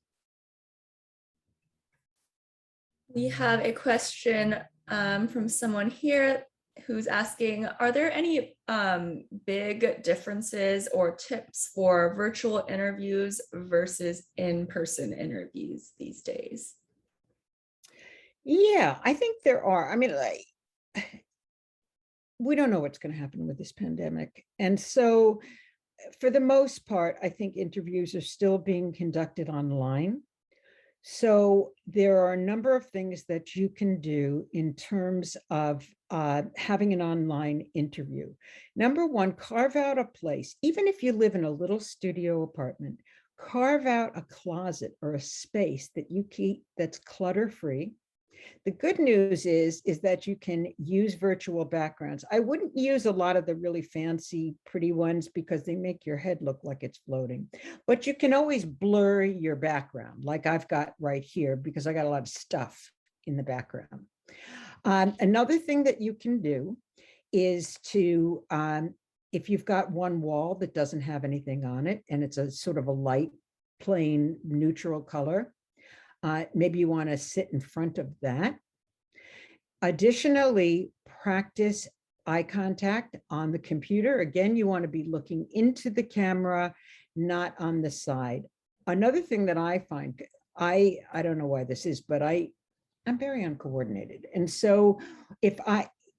We have a question from someone here who's asking, are there any big differences or tips for virtual interviews versus in-person interviews these days? Yeah, I think there are. I mean, we don't know what's going to happen with this pandemic. And so for the most part, I think interviews are still being conducted online. So there are a number of things that you can do in terms of having an online interview. Number one, carve out a place. Even if you live in a little studio apartment, carve out a closet or a space that you keep that's clutter-free. The good news is that you can use virtual backgrounds. I wouldn't use a lot of the really fancy, pretty ones because they make your head look like it's floating. But you can always blur your background, like I've got right here, because I got a lot of stuff in the background. Another thing that you can do is to, if you've got one wall that doesn't have anything on it, and it's a sort of a light, plain, neutral color, maybe you want to sit in front of that. Additionally, practice eye contact on the computer. Again, you want to be looking into the camera, not on the side. Another thing that I find, I don't know why this is, but I'm very uncoordinated. And so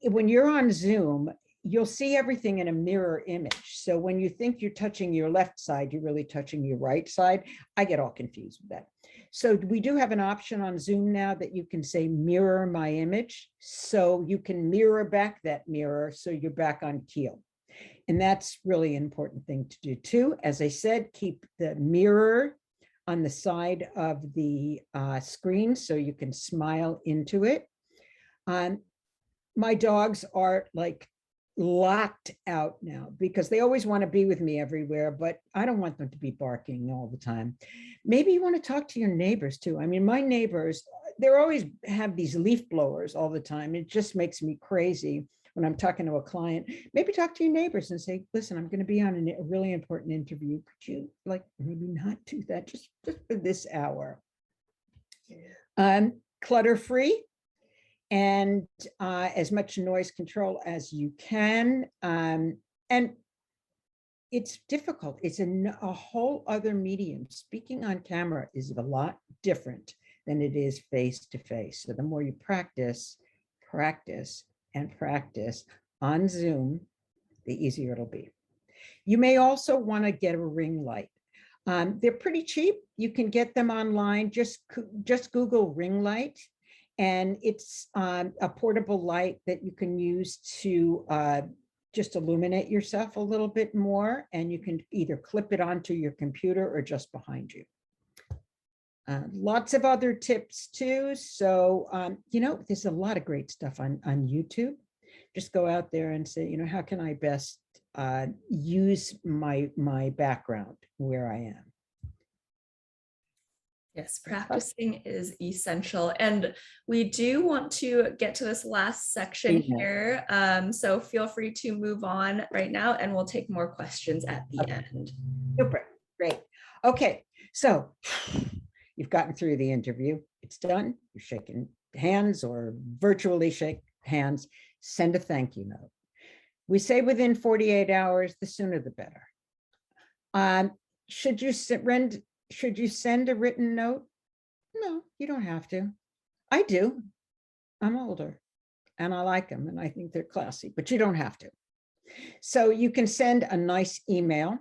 when you're on Zoom, you'll see everything in a mirror image. So when you think you're touching your left side, you're really touching your right side. I get all confused with that. So we do have an option on Zoom now that you can say mirror my image. So you can mirror back that mirror so you're back on keel. And that's really an important thing to do too. As I said, keep the mirror on the side of the screen so you can smile into it. My dogs are like locked out now because they always want to be with me everywhere, but I don't want them to be barking all the time. Maybe you want to talk to your neighbors too. I mean, my neighbors, they're always have these leaf blowers all the time. It just makes me crazy when I'm talking to a client. Maybe talk to your neighbors and say, listen, I'm going to be on a really important interview. Could you like maybe not do that just for this hour? Clutter-free and as much noise control as you can. And it's difficult. It's a whole other medium. Speaking on camera is a lot different than it is face-to-face. So the more you practice, and practice on Zoom, the easier it'll be. You may also want to get a ring light. They're pretty cheap. You can get them online. Just Google ring light. And it's a portable light that you can use to just illuminate yourself a little bit more. And you can either clip it onto your computer or just behind you. Lots of other tips too. So, there's a lot of great stuff on YouTube. Just go out there and say, how can I best use my background where I am? Yes, practicing is essential. And we do want to get to this last section here. So feel free to move on right now and we'll take more questions at the end. Super, great. Okay, so you've gotten through the interview. It's done. You're shaking hands or virtually shake hands. Send a thank you note. We say within 48 hours, the sooner the better. Should you send a written note? No, you don't have to. I do. I'm older and I like them and I think they're classy, but you don't have to. So you can send a nice email,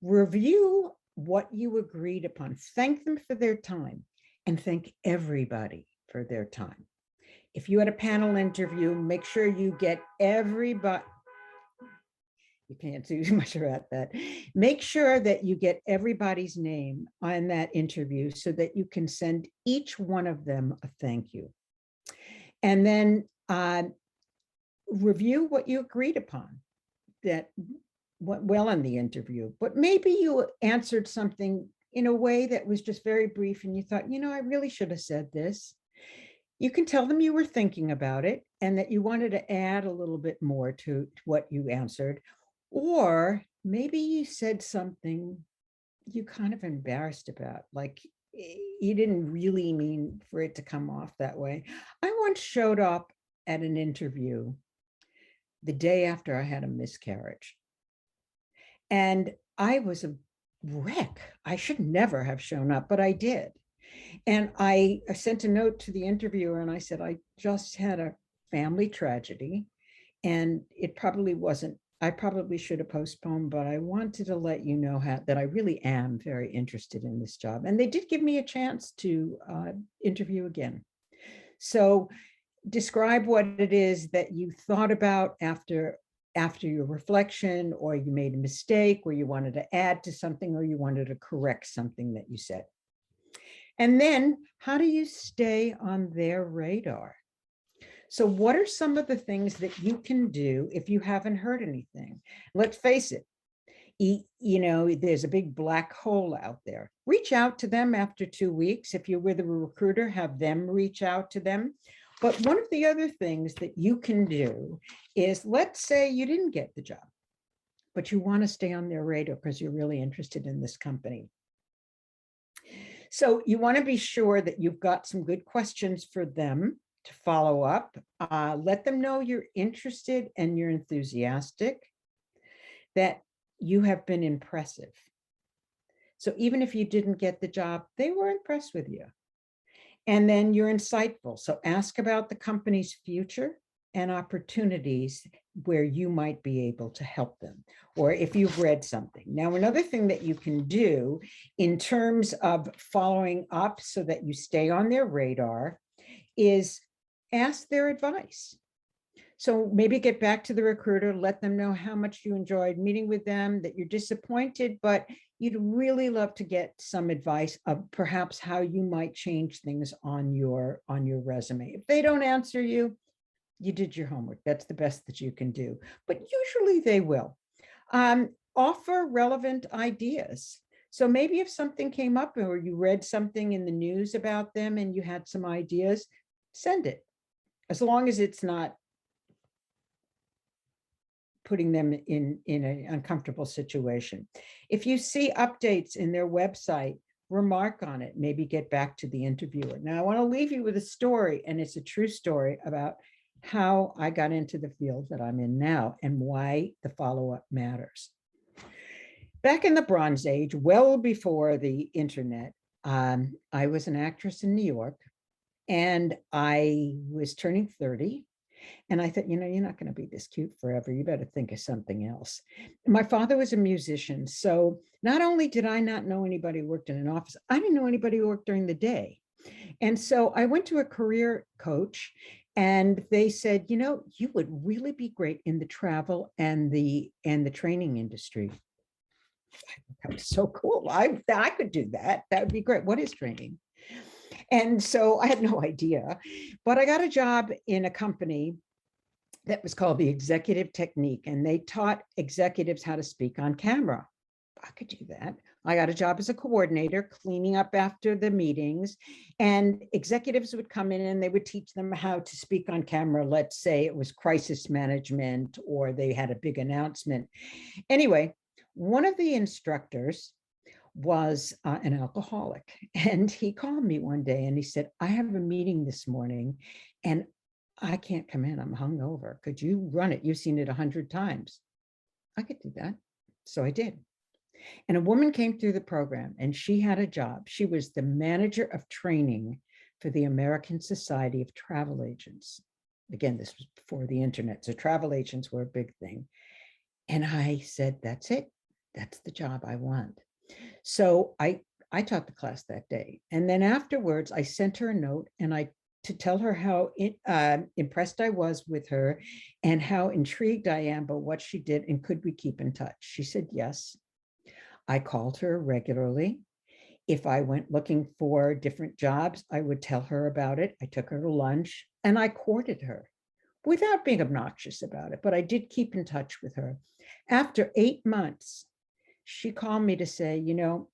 review what you agreed upon, thank them for their time, and thank everybody for their time. If you had a panel interview, make sure you get everybody. You can't do much about that. Make sure that you get everybody's name on that interview so that you can send each one of them a thank you. And then review what you agreed upon that went well in the interview, but maybe you answered something in a way that was just very brief and you thought, I really should have said this. You can tell them you were thinking about it and that you wanted to add a little bit more to what you answered. Or maybe you said something you kind of embarrassed about, like you didn't really mean for it to come off that way. I once showed up at an interview the day after I had a miscarriage. And I was a wreck. I should never have shown up, but I did. And I sent a note to the interviewer and I said, I just had a family tragedy and it probably wasn't, I probably should have postponed, but I wanted to let you know that I really am very interested in this job. And they did give me a chance to interview again. So describe what it is that you thought about after your reflection, or you made a mistake, or you wanted to add to something, or you wanted to correct something that you said. And then how do you stay on their radar? So what are some of the things that you can do if you haven't heard anything? Let's face it, there's a big black hole out there. Reach out to them after 2 weeks. If you're with a recruiter, have them reach out to them. But one of the other things that you can do is, let's say you didn't get the job, but you want to stay on their radar because you're really interested in this company. So you want to be sure that you've got some good questions for them to follow up. Let them know you're interested and you're enthusiastic, that you have been impressive. So even if you didn't get the job, they were impressed with you. And then you're insightful. So ask about the company's future and opportunities where you might be able to help them, or if you've read something. Now, another thing that you can do in terms of following up so that you stay on their radar is ask their advice. So maybe get back to the recruiter, let them know how much you enjoyed meeting with them, that you're disappointed, but you'd really love to get some advice of perhaps how you might change things on your resume. If they don't answer you, you did your homework. That's the best that you can do, but usually they will. Offer relevant ideas. So maybe if something came up or you read something in the news about them and you had some ideas, send it, as long as it's not putting them in an uncomfortable situation. If you see updates in their website, remark on it, maybe get back to the interviewer. Now, I want to leave you with a story, and it's a true story about how I got into the field that I'm in now and why the follow-up matters. Back in the Bronze Age, well before the internet, I was an actress in New York, and I was turning 30. And I thought, you're not going to be this cute forever. You better think of something else. My father was a musician. So not only did I not know anybody who worked in an office, I didn't know anybody who worked during the day. And so I went to a career coach and they said, you would really be great in the travel and the training industry. That was so cool. I could do that. That would be great. What is training? And so I had no idea, but I got a job in a company that was called the Executive Technique, and they taught executives how to speak on camera. I could do that. I got a job as a coordinator, cleaning up after the meetings, and executives would come in and they would teach them how to speak on camera. Let's say it was crisis management or they had a big announcement. Anyway, one of the instructors was an alcoholic, and he called me one day and he said, I have a meeting this morning and I can't come in. I'm hungover. Could you run it? You've seen it 100 times. I could do that. So I did. And a woman came through the program and she had a job. She was the manager of training for the American Society of Travel Agents. Again, this was before the internet, so travel agents were a big thing. And I said, that's it. That's the job I want. So I taught the class that day. And then afterwards, I sent her a note and to tell her how impressed I was with her and how intrigued I am by what she did and could we keep in touch. She said yes. I called her regularly. If I went looking for different jobs, I would tell her about it. I took her to lunch and I courted her without being obnoxious about it, but I did keep in touch with her. After 8 months, she called me to say, you know,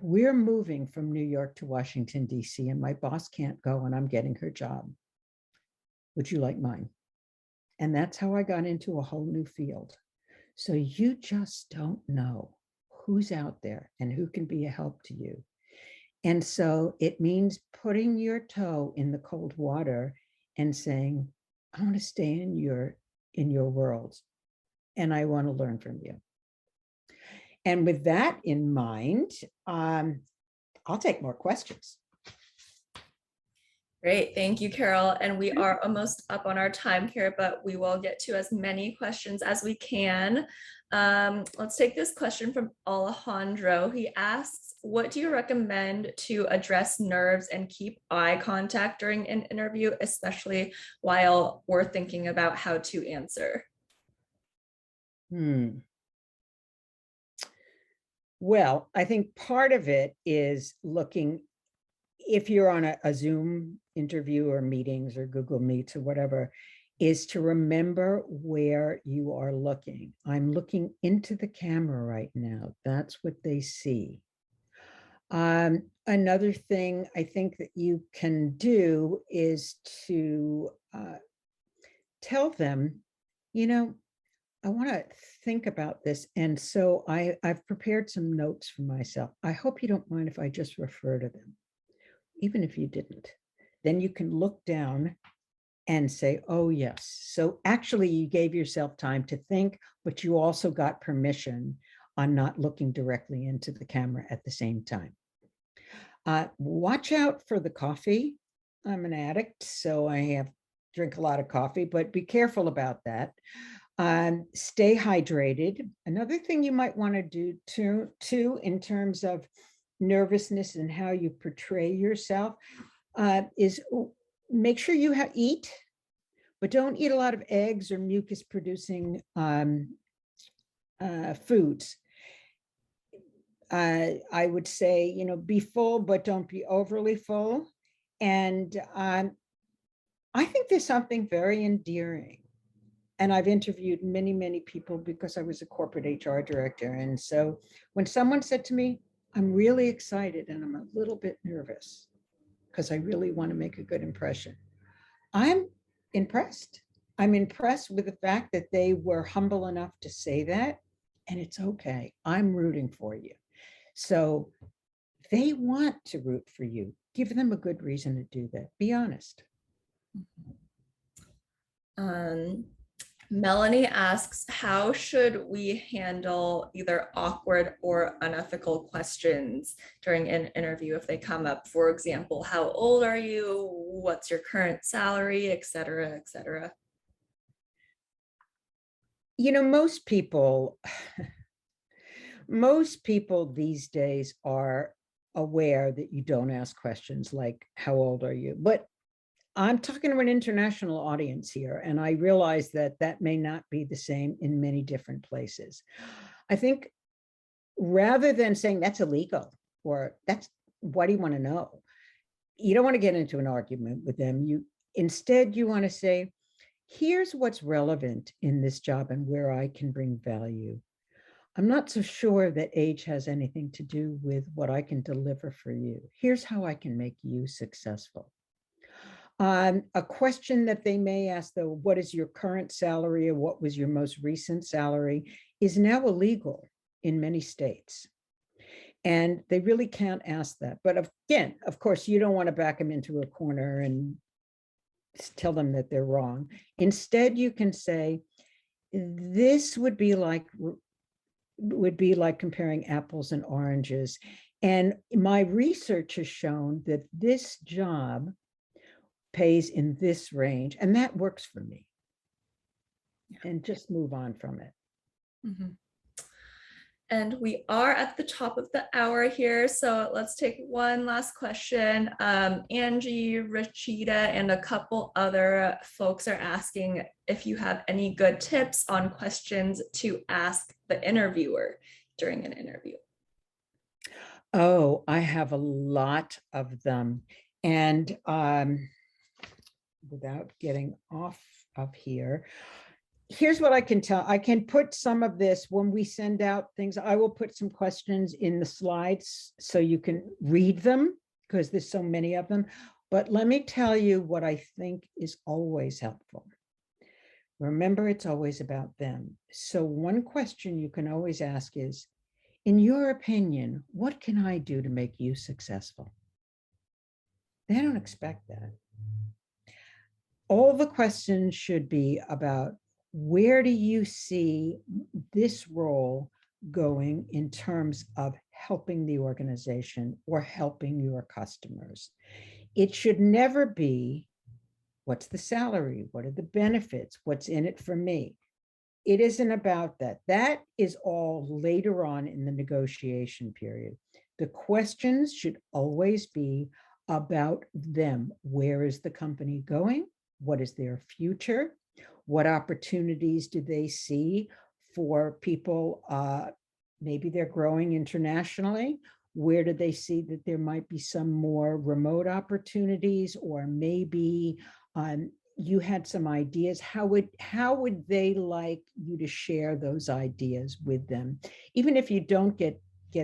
we're moving from New York to Washington, D.C., and my boss can't go and I'm getting her job. Would you like mine? And that's how I got into a whole new field. So you just don't know who's out there and who can be a help to you. And so it means putting your toe in the cold water and saying, I want to stay in your world and I want to learn from you. And with that in mind, I'll take more questions. Great, thank you, Carol. And we are almost up on our time here, but we will get to as many questions as we can. Let's take this question from Alejandro. He asks, what do you recommend to address nerves and keep eye contact during an interview, especially while we're thinking about how to answer? Well, I think part of it is looking, if you're on a Zoom interview or meetings or Google Meets or whatever, is to remember where you are looking. I'm looking into the camera right now. That's what they see. Another thing I think that you can do is to tell them, you know, I want to think about this. And so I've prepared some notes for myself. I hope you don't mind if I just refer to them, even if you didn't. Then you can look down and say, oh, yes. So actually you gave yourself time to think, but you also got permission on not looking directly into the camera at the same time. Watch out for the coffee. I'm an addict, so I drink a lot of coffee, but be careful about that. Stay hydrated. Another thing you might want to do too, in terms of nervousness and how you portray yourself, is make sure you eat, but don't eat a lot of eggs or mucus producing foods. I would say, you know, be full, but don't be overly full. And I think there's something very endearing. And I've interviewed many, many people because I was a corporate HR director. And so when someone said to me, I'm really excited and I'm a little bit nervous because I really want to make a good impression, I'm impressed. I'm impressed with the fact that they were humble enough to say that, and it's okay. I'm rooting for you. So they want to root for you. Give them a good reason to do that. Be honest. Melanie asks, how should we handle either awkward or unethical questions during an interview if they come up? For example, how old are you? What's your current salary, et cetera, et cetera? You know, most people these days are aware that you don't ask questions like, how old are you? But I'm talking to an international audience here, and I realize that that may not be the same in many different places. I think rather than saying that's illegal or that's, why do you want to know? You don't want to get into an argument with them. Instead, you want to say, here's what's relevant in this job and where I can bring value. I'm not so sure that age has anything to do with what I can deliver for you. Here's how I can make you successful. A question that they may ask, though, what is your current salary or what was your most recent salary, is now illegal in many states. And they really can't ask that. But again, of course, you don't want to back them into a corner and tell them that they're wrong. Instead, you can say, this would be like comparing apples and oranges. And my research has shown that this job pays in this range, and that works for me. And just move on from it. Mm-hmm. And we are at the top of the hour here, so let's take one last question. Angie, Rachita, and a couple other folks are asking if you have any good tips on questions to ask the interviewer during an interview. Oh, I have a lot of them. And without getting off of here, here's what I can tell. I can put some of this when we send out things. I will put some questions in the slides so you can read them because there's so many of them. But let me tell you what I think is always helpful. Remember, it's always about them. So one question you can always ask is, in your opinion, what can I do to make you successful? They don't expect that. All the questions should be about, where do you see this role going in terms of helping the organization or helping your customers? It should never be, what's the salary? What are the benefits? What's in it for me? It isn't about that. That is all later on in the negotiation period. The questions should always be about them. Where is the company going? What is their future? What opportunities do they see for people? Maybe they're growing internationally. Where do they see that there might be some more remote opportunities, or maybe you had some ideas? How would they like you to share those ideas with them? Even if you don't get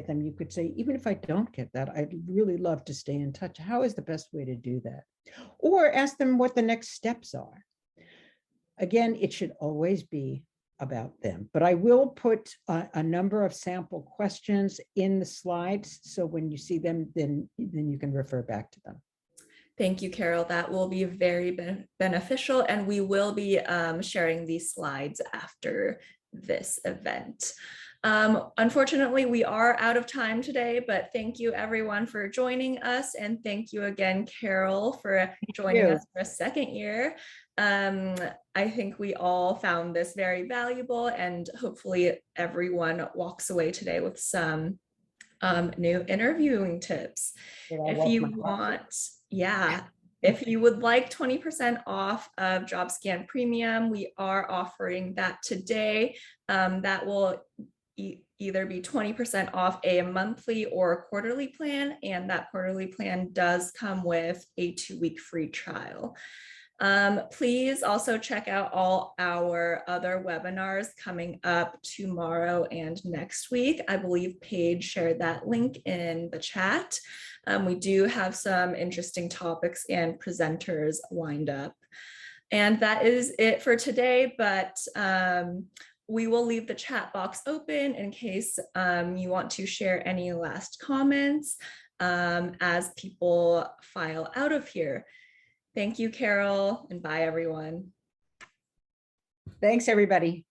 them, you could say, even if I don't get that, I'd really love to stay in touch. How is the best way to do that? Or ask them what the next steps are. Again, it should always be about them, but I will put a number of sample questions in the slides. So when you see them, then you can refer back to them. Thank you, Carol. That will be very beneficial, and we will be sharing these slides after this event. Unfortunately, we are out of time today, but thank you everyone for joining us, and thank you again, Carol, for joining us for a second year. I think we all found this very valuable, and hopefully everyone walks away today with some new interviewing tips. If you want, if you would like 20% off of Jobscan Premium, we are offering that today. That will either be 20% off a monthly or a quarterly plan, and that quarterly plan does come with a 2-week free trial. Please also check out all our other webinars coming up tomorrow and next week. I believe Paige shared that link in the chat. We do have some interesting topics and presenters lined up. And that is it for today, but we will leave the chat box open in case you want to share any last comments as people file out of here. Thank you, Carol, and bye, everyone. Thanks, everybody.